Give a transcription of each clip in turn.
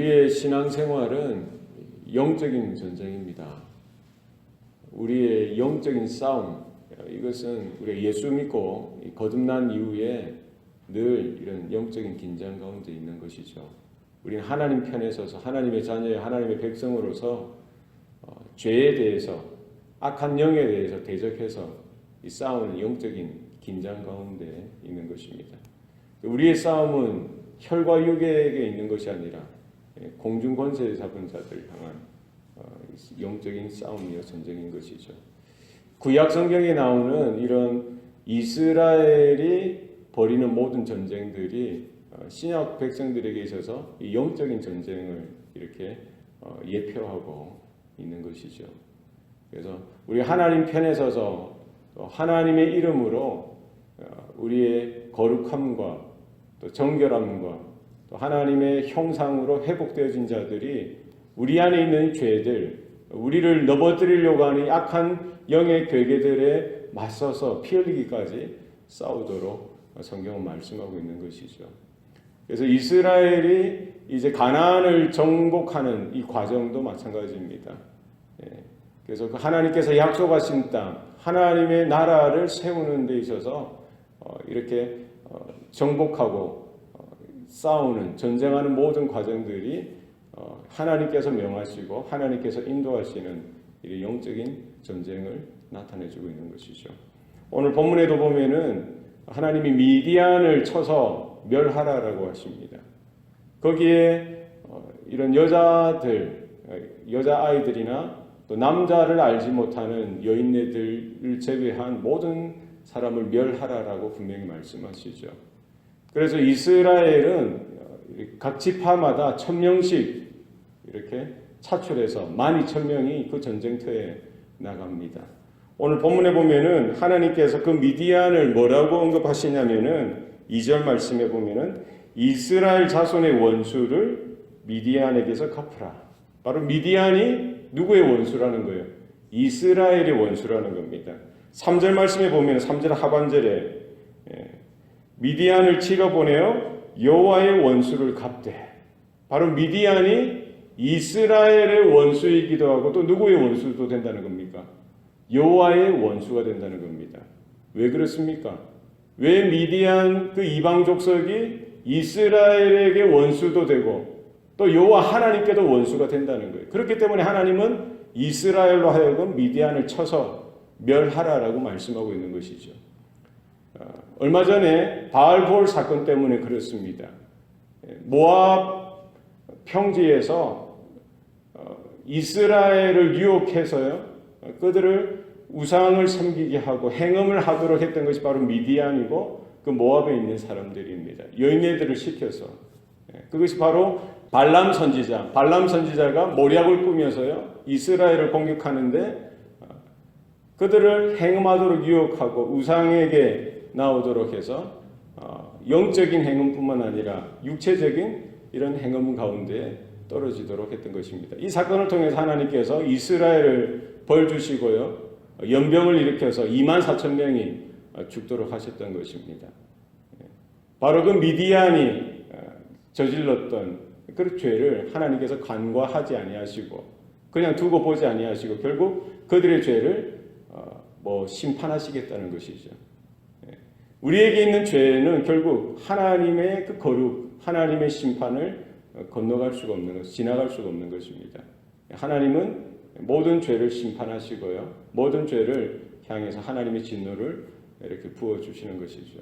우리의 신앙생활은 영적인 전쟁입니다. 우리의 영적인 싸움, 이것은 우리가 예수 믿고 거듭난 이후에 늘 이런 영적인 긴장 가운데 있는 것이죠. 우리는 하나님 편에 서서 하나님의 자녀의 하나님의 백성으로서 죄에 대해서, 악한 영에 대해서 대적해서 이 싸우는 영적인 긴장 가운데 있는 것입니다. 우리의 싸움은 혈과 육에게 있는 것이 아니라 공중 권세 잡은 자들 향한 영적인 싸움이요 전쟁인 것이죠. 구약 성경에 나오는 이런 이스라엘이 벌이는 모든 전쟁들이 신약 백성들에게 있어서 이 영적인 전쟁을 이렇게 예표하고 있는 것이죠. 그래서 우리 하나님 편에 서서 하나님의 이름으로 우리의 거룩함과 또 정결함과 또 하나님의 형상으로 회복되어진 자들이 우리 안에 있는 죄들, 우리를 넘어뜨리려고 하는 악한 영의 괴계들에 맞서서 피 흘리기까지 싸우도록 성경은 말씀하고 있는 것이죠. 그래서 이스라엘이 이제 가나안을 정복하는 이 과정도 마찬가지입니다. 그래서 그 하나님께서 약속하신 땅, 하나님의 나라를 세우는 데 있어서 이렇게 정복하고 싸우는, 전쟁하는 모든 과정들이 하나님께서 명하시고 하나님께서 인도하시는 이 영적인 전쟁을 나타내주고 있는 것이죠. 오늘 본문에도 보면은 하나님이 미디안을 쳐서 멸하라라고 하십니다. 거기에 이런 여자들, 여자아이들이나 또 남자를 알지 못하는 여인네들을 제외한 모든 사람을 멸하라라고 분명히 말씀하시죠. 그래서 이스라엘은 각 지파마다 1000명씩 이렇게 차출해서 12,000명이 그 전쟁터에 나갑니다. 오늘 본문에 보면은 하나님께서 그 미디안을 뭐라고 언급하시냐면은 2절 말씀에 보면은 이스라엘 자손의 원수를 미디안에게서 갚으라. 바로 미디안이 누구의 원수라는 거예요? 이스라엘의 원수라는 겁니다. 3절 말씀에 보면 3절 하반절에 미디안을 치러 보내어 여호와의 원수를 갚되, 바로 미디안이 이스라엘의 원수이기도 하고 또 누구의 원수도 된다는 겁니까? 여호와의 원수가 된다는 겁니다. 왜 그렇습니까? 왜 미디안 그 이방 족속이 이스라엘에게 원수도 되고 또 여호와 하나님께도 원수가 된다는 거예요. 그렇기 때문에 하나님은 이스라엘로 하여금 미디안을 쳐서 멸하라라고 말씀하고 있는 것이죠. 얼마 전에 바알볼 사건 때문에 그렇습니다. 모압 평지에서 이스라엘을 유혹해서요, 그들을 우상을 섬기게 하고 행음을 하도록 했던 것이 바로 미디안이고 그 모압에 있는 사람들입니다. 여인네들을 시켜서, 그것이 바로 발람 선지자. 발람 선지자가 모략을 꾸며서요 이스라엘을 공격하는데 그들을 행음하도록 유혹하고 우상에게 나오도록 해서 영적인 행음뿐만 아니라 육체적인 이런 행음 가운데 떨어지도록 했던 것입니다. 이 사건을 통해서 하나님께서 이스라엘을 벌 주시고요, 연병을 일으켜서 24,000명이 죽도록 하셨던 것입니다. 바로 그 미디안이 저질렀던 그 죄를 하나님께서 간과하지 아니하시고 그냥 두고 보지 아니하시고 결국 그들의 죄를 심판하시겠다는 것이죠. 우리에게 있는 죄는 결국 하나님의 그 거룩, 하나님의 심판을 건너갈 수가 없는 것, 지나갈 수가 없는 것입니다. 하나님은 모든 죄를 심판하시고요, 모든 죄를 향해서 하나님의 진노를 이렇게 부어주시는 것이죠.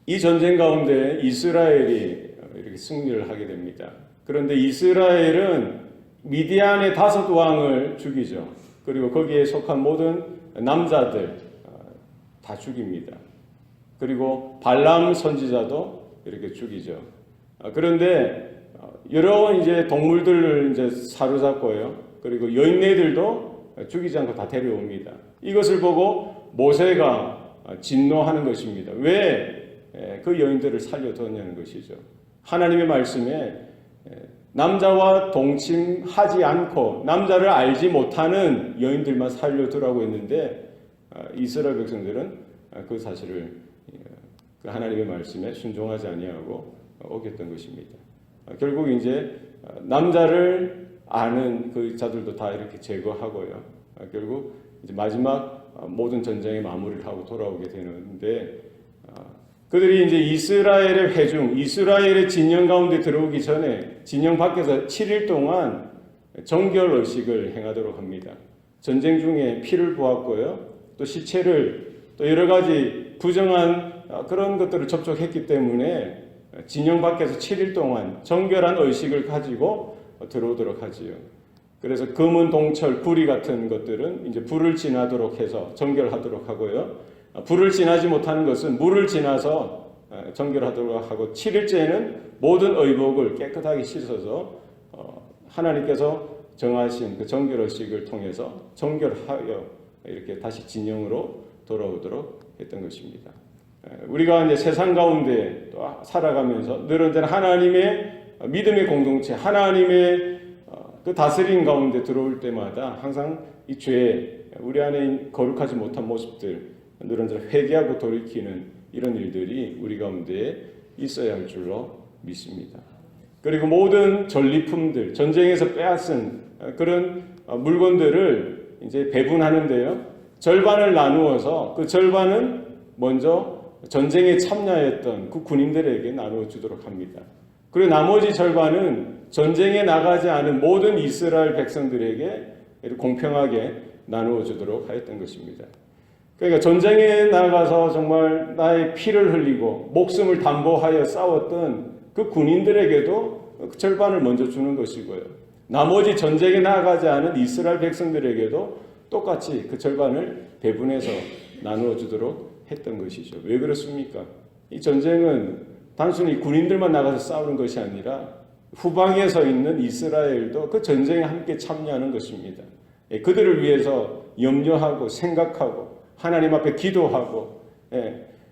이 전쟁 가운데 이스라엘이 이렇게 승리를 하게 됩니다. 그런데 이스라엘은 미디안의 5왕을 죽이죠. 그리고 거기에 속한 모든 남자들 다 죽입니다. 그리고 발람 선지자도 이렇게 죽이죠. 그런데 여러 이제 동물들을 이제 사로잡고요, 그리고 여인네들도 죽이지 않고 다 데려옵니다. 이것을 보고 모세가 진노하는 것입니다. 왜 그 여인들을 살려두었냐는 것이죠. 하나님의 말씀에 남자와 동침하지 않고 남자를 알지 못하는 여인들만 살려두라고 했는데 이스라엘 백성들은 그 사실을 그 하나님의 말씀에 순종하지 아니하고 어겼던 것입니다. 결국 이제 남자를 아는 그 자들도 다 이렇게 제거하고요. 결국 이제 마지막 모든 전쟁의 마무리를 하고 돌아오게 되는데, 그들이 이제 이스라엘의 회중, 이스라엘의 진영 가운데 들어오기 전에 진영 밖에서 7일 동안 정결 의식을 행하도록 합니다. 전쟁 중에 피를 보았고요, 또 시체를 또 여러 가지 부정한 그런 것들을 접촉했기 때문에 진영 밖에서 7일 동안 정결한 의식을 가지고 들어오도록 하지요. 그래서 금은 동철, 구리 같은 것들은 이제 불을 지나도록 해서 정결하도록 하고요. 불을 지나지 못하는 것은 물을 지나서 정결하도록 하고, 7일째에는 모든 의복을 깨끗하게 씻어서 하나님께서 정하신 그 정결의식을 통해서 정결하여 이렇게 다시 진영으로 돌아오도록 했던 것입니다. 우리가 이제 세상 가운데 또 살아가면서 늘 언제나 하나님의 믿음의 공동체, 하나님의 그 다스림 가운데 들어올 때마다 항상 이 죄, 우리 안에 거룩하지 못한 모습들 늘 언제나 회개하고 돌이키는 이런 일들이 우리 가운데 있어야 할 줄로 믿습니다. 그리고 모든 전리품들, 전쟁에서 빼앗은 그런 물건들을 이제 배분하는데요, 절반을 나누어서 그 절반은 먼저 전쟁에 참여했던 그 군인들에게 나누어 주도록 합니다. 그리고 나머지 절반은 전쟁에 나가지 않은 모든 이스라엘 백성들에게 공평하게 나누어 주도록 하였던 것입니다. 그러니까 전쟁에 나가서 정말 나의 피를 흘리고 목숨을 담보하여 싸웠던 그 군인들에게도 그 절반을 먼저 주는 것이고요, 나머지 전쟁에 나가지 않은 이스라엘 백성들에게도 똑같이 그 절반을 배분해서 나누어 주도록 했던 것이죠. 왜 그렇습니까? 이 전쟁은 단순히 군인들만 나가서 싸우는 것이 아니라 후방에 서 있는 이스라엘도 그 전쟁에 함께 참여하는 것입니다. 그들을 위해서 염려하고 생각하고 하나님 앞에 기도하고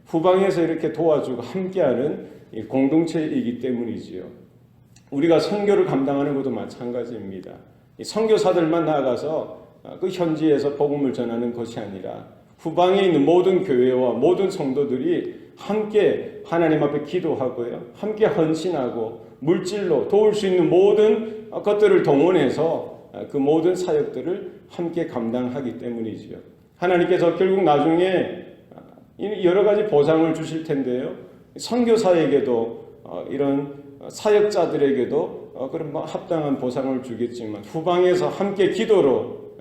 후방에서 이렇게 도와주고 함께하는 공동체이기 때문이지요. 우리가 선교를 감당하는 것도 마찬가지입니다. 선교사들만 나가서 그 현지에서 복음을 전하는 것이 아니라 후방에 있는 모든 교회와 모든 성도들이 함께 하나님 앞에 기도하고요, 함께 헌신하고 물질로 도울 수 있는 모든 것들을 동원해서 그 모든 사역들을 함께 감당하기 때문이지요. 하나님께서 결국 나중에 여러 가지 보상을 주실 텐데요, 선교사에게도 이런 사역자들에게도 그런 합당한 보상을 주겠지만, 후방에서 함께 기도로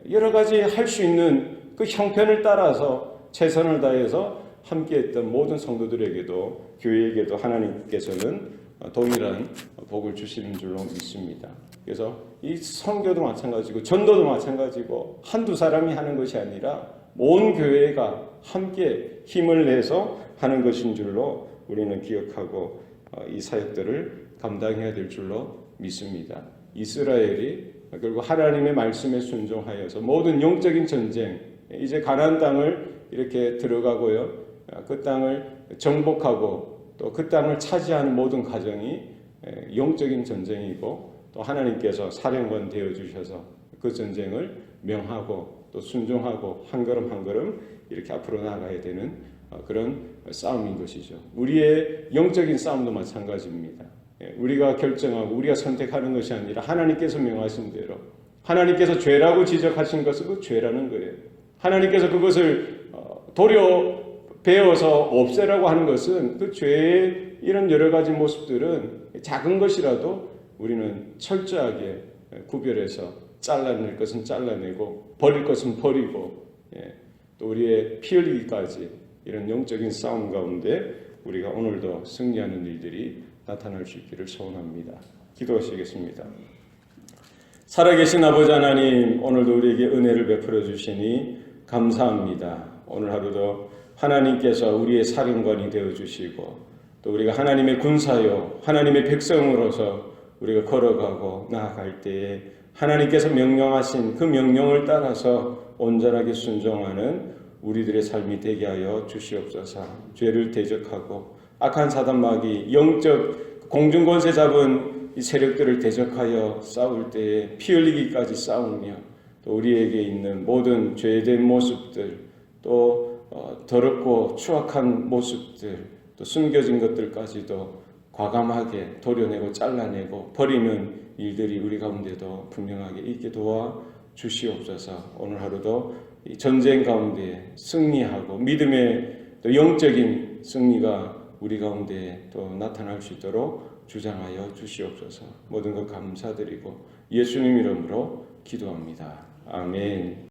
여러 가지 할 수 있는 그 형편을 따라서 최선을 다해서 함께했던 모든 성도들에게도, 교회에게도 하나님께서는 동일한 복을 주시는 줄로 믿습니다. 그래서 이 선교도 마찬가지고 전도도 마찬가지고 한두 사람이 하는 것이 아니라 온 교회가 함께 힘을 내서 하는 것인 줄로 우리는 기억하고 이 사역들을 감당해야 될 줄로 믿습니다. 이스라엘이 결국 하나님의 말씀에 순종하여서 모든 영적인 전쟁, 이제 가나안 땅을 이렇게 들어가고요, 그 땅을 정복하고 또 그 땅을 차지하는 모든 과정이 영적인 전쟁이고, 또 하나님께서 사령관 되어 주셔서 그 전쟁을 명하고 또 순종하고 한 걸음 한 걸음 이렇게 앞으로 나아가야 되는 그런 싸움인 것이죠. 우리의 영적인 싸움도 마찬가지입니다. 우리가 결정하고 우리가 선택하는 것이 아니라 하나님께서 명하신 대로, 하나님께서 죄라고 지적하신 것은 그 죄라는 거예요. 하나님께서 그것을 배워서 없애라고 하는 것은 그 죄의 이런 여러 가지 모습들은 작은 것이라도 우리는 철저하게 구별해서 잘라낼 것은 잘라내고 버릴 것은 버리고, 또 우리의 피 흘리기까지 이런 영적인 싸움 가운데 우리가 오늘도 승리하는 일들이 나타날 수 있기를 소원합니다. 기도하시겠습니다. 살아계신 아버지 하나님, 오늘도 우리에게 은혜를 베풀어 주시니 감사합니다. 오늘 하루도 하나님께서 우리의 사령관이 되어 주시고, 또 우리가 하나님의 군사요 하나님의 백성으로서 우리가 걸어가고 나아갈 때에 하나님께서 명령하신 그 명령을 따라서 온전하게 순종하는 우리들의 삶이 되게 하여 주시옵소서. 죄를 대적하고 악한 사단마귀, 영적 공중권세 잡은 이 세력들을 대적하여 싸울 때에 피 흘리기까지 싸우며, 또 우리에게 있는 모든 죄된 모습들, 또 더럽고 추악한 모습들, 또 숨겨진 것들까지도 과감하게 도려내고 잘라내고 버리는 일들이 우리 가운데도 분명하게 있게 도와 주시옵소서. 오늘 하루도 이 전쟁 가운데 승리하고 믿음의 또 영적인 승리가 우리 가운데 또 나타날 수 있도록 주장하여 주시옵소서. 모든 것 감사드리고 예수님 이름으로 기도합니다. 아멘.